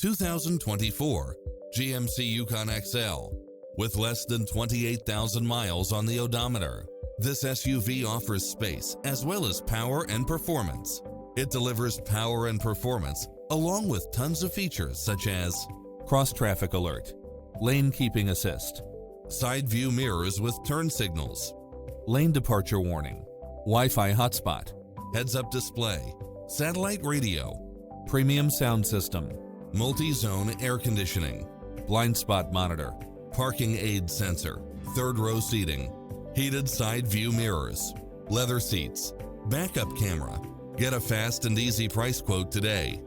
2024 GMC Yukon XL. With less than 28,000 miles on the odometer, this SUV offers space as well as power and performance. It delivers power and performance along with tons of features such as cross-traffic alert, lane keeping assist, side view mirrors with turn signals, lane departure warning, Wi-Fi hotspot, heads-up display, satellite radio, premium sound system, multi-zone air conditioning, blind spot monitor, parking aid sensor, third row seating, heated side view mirrors, leather seats, backup camera. Get a fast and easy price quote today.